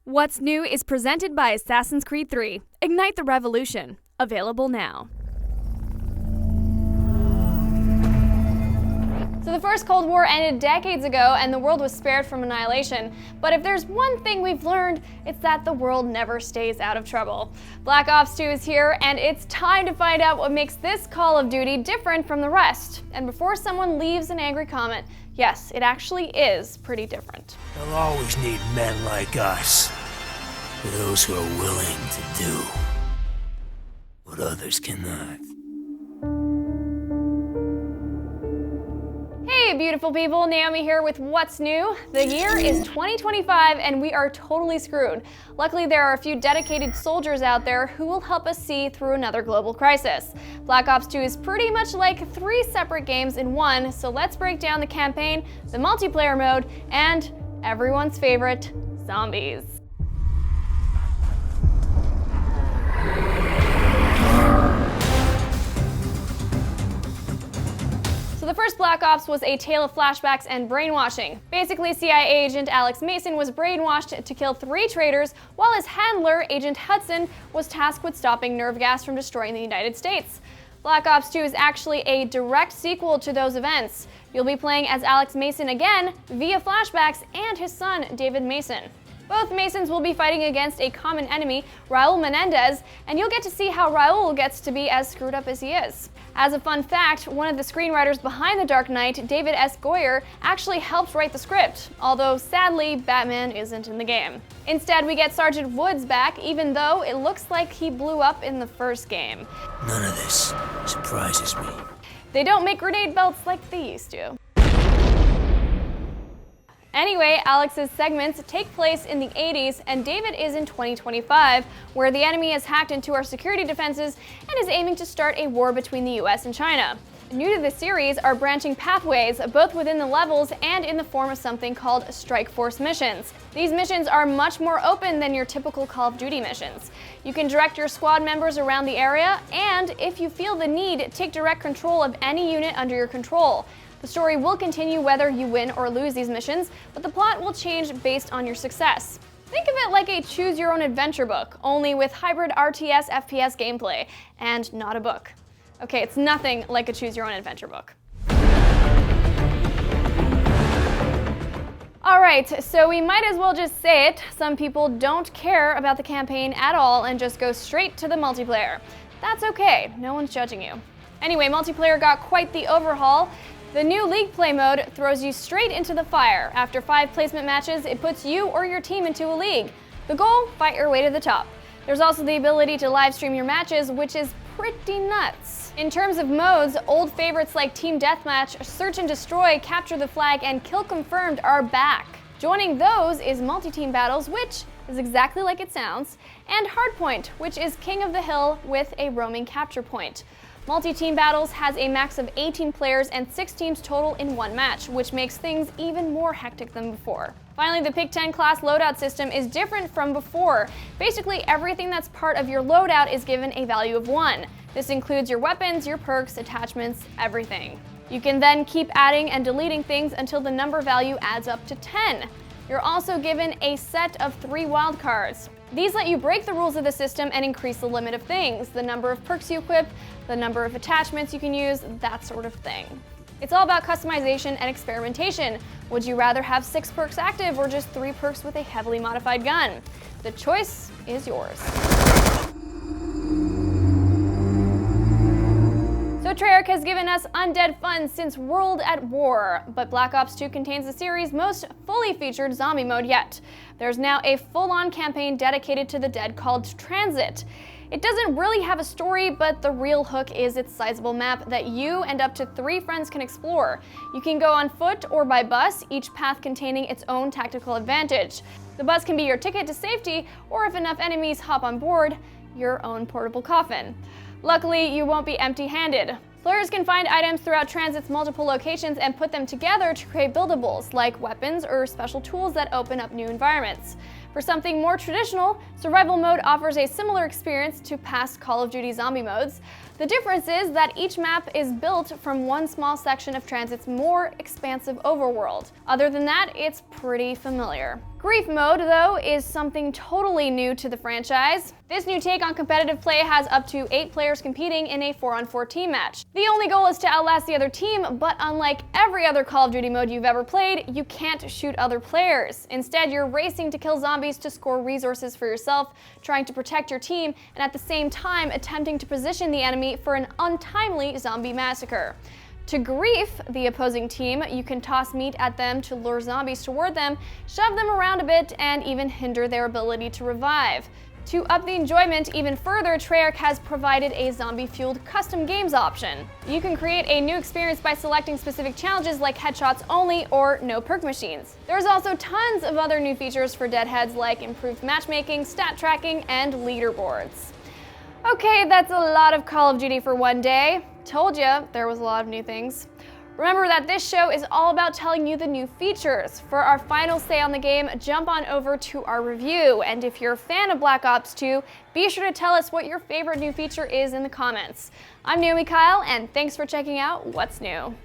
What's New is presented by Assassin's Creed 3. Ignite the revolution. Available now. So the first Cold War ended decades ago and the world was spared from annihilation. But if there's one thing we've learned, it's that the world never stays out of trouble. Black Ops 2 is here and it's time to find out what makes this Call of Duty different from the rest. And before someone leaves an angry comment, yes, it actually is pretty different. They'll always need men like us. Those who are willing to do what others cannot. Hey beautiful people, Naomi here with What's New. The year is 2025 and we are totally screwed. Luckily there are a few dedicated soldiers out there who will help us see through another global crisis. Black Ops 2 is pretty much like 3 separate games in one, so let's break down the campaign, the multiplayer mode, and everyone's favorite, zombies. The first Black Ops was a tale of flashbacks and brainwashing. Basically, CIA agent Alex Mason was brainwashed to kill 3 traitors, while his handler, Agent Hudson, was tasked with stopping nerve gas from destroying the United States. Black Ops 2 is actually a direct sequel to those events. You'll be playing as Alex Mason again, via flashbacks, and his son, David Mason. Both Masons will be fighting against a common enemy, Raul Menendez, and you'll get to see how Raul gets to be as screwed up as he is. As a fun fact, one of the screenwriters behind The Dark Knight, David S. Goyer, actually helped write the script, although sadly, Batman isn't in the game. Instead, we get Sergeant Woods back, even though it looks like he blew up in the first game. None of this surprises me. They don't make grenade belts like they used to. Anyway, Alex's segments take place in the 80s and David is in 2025, where the enemy has hacked into our security defenses and is aiming to start a war between the US and China. New to the series are branching pathways, both within the levels and in the form of something called Strike Force missions. These missions are much more open than your typical Call of Duty missions. You can direct your squad members around the area, and if you feel the need, take direct control of any unit under your control. The story will continue whether you win or lose these missions, but the plot will change based on your success. Think of it like a choose-your-own-adventure book, only with hybrid RTS FPS gameplay, and not a book. Okay, it's nothing like a choose-your-own-adventure book. Alright, so we might as well just say it. Some people don't care about the campaign at all and just go straight to the multiplayer. That's okay, no one's judging you. Anyway, multiplayer got quite the overhaul. The new League Play mode throws you straight into the fire. After 5 placement matches, it puts you or your team into a league. The goal? Fight your way to the top. There's also the ability to live stream your matches, which is pretty nuts. In terms of modes, old favorites like Team Deathmatch, Search and Destroy, Capture the Flag, and Kill Confirmed are back. Joining those is multi-team battles, which is exactly like it sounds, and Hardpoint, which is King of the Hill with a roaming capture point. Multi-team battles has a max of 18 players and 6 teams total in one match, which makes things even more hectic than before. Finally, the Pick-10 class loadout system is different from before. Basically, everything that's part of your loadout is given a value of 1. This includes your weapons, your perks, attachments, everything. You can then keep adding and deleting things until the number value adds up to 10. You're also given a set of 3 wildcards. These let you break the rules of the system and increase the limit of things, the number of perks you equip, the number of attachments you can use, that sort of thing. It's all about customization and experimentation. Would you rather have 6 perks active or just 3 perks with a heavily modified gun? The choice is yours. So Treyarch has given us undead fun since World at War, but Black Ops 2 contains the series' most fully featured zombie mode yet. There's now a full-on campaign dedicated to the dead called Transit. It doesn't really have a story, but the real hook is its sizable map that you and up to 3 friends can explore. You can go on foot or by bus, each path containing its own tactical advantage. The bus can be your ticket to safety, or if enough enemies hop on board, your own portable coffin. Luckily, you won't be empty-handed. Players can find items throughout Transit's multiple locations and put them together to create buildables, like weapons or special tools that open up new environments. For something more traditional, Survival Mode offers a similar experience to past Call of Duty zombie modes. The difference is that each map is built from one small section of Transit's more expansive overworld. Other than that, it's pretty familiar. Grief mode, though, is something totally new to the franchise. This new take on competitive play has up to 8 players competing in a 4-on-4 team match. The only goal is to outlast the other team, but unlike every other Call of Duty mode you've ever played, you can't shoot other players. Instead, you're racing to kill zombies to score resources for yourself, trying to protect your team, and at the same time attempting to position the enemy for an untimely zombie massacre. To grief the opposing team, you can toss meat at them to lure zombies toward them, shove them around a bit, and even hinder their ability to revive. To up the enjoyment even further, Treyarch has provided a zombie-fueled custom games option. You can create a new experience by selecting specific challenges like headshots only or no perk machines. There's also tons of other new features for deadheads like improved matchmaking, stat tracking, and leaderboards. Okay, that's a lot of Call of Duty for one day. Told ya there was a lot of new things. Remember that this show is all about telling you the new features. For our final say on the game, jump on over to our review. And if you're a fan of Black Ops 2, be sure to tell us what your favorite new feature is in the comments. I'm Naomi Kyle, and thanks for checking out What's New.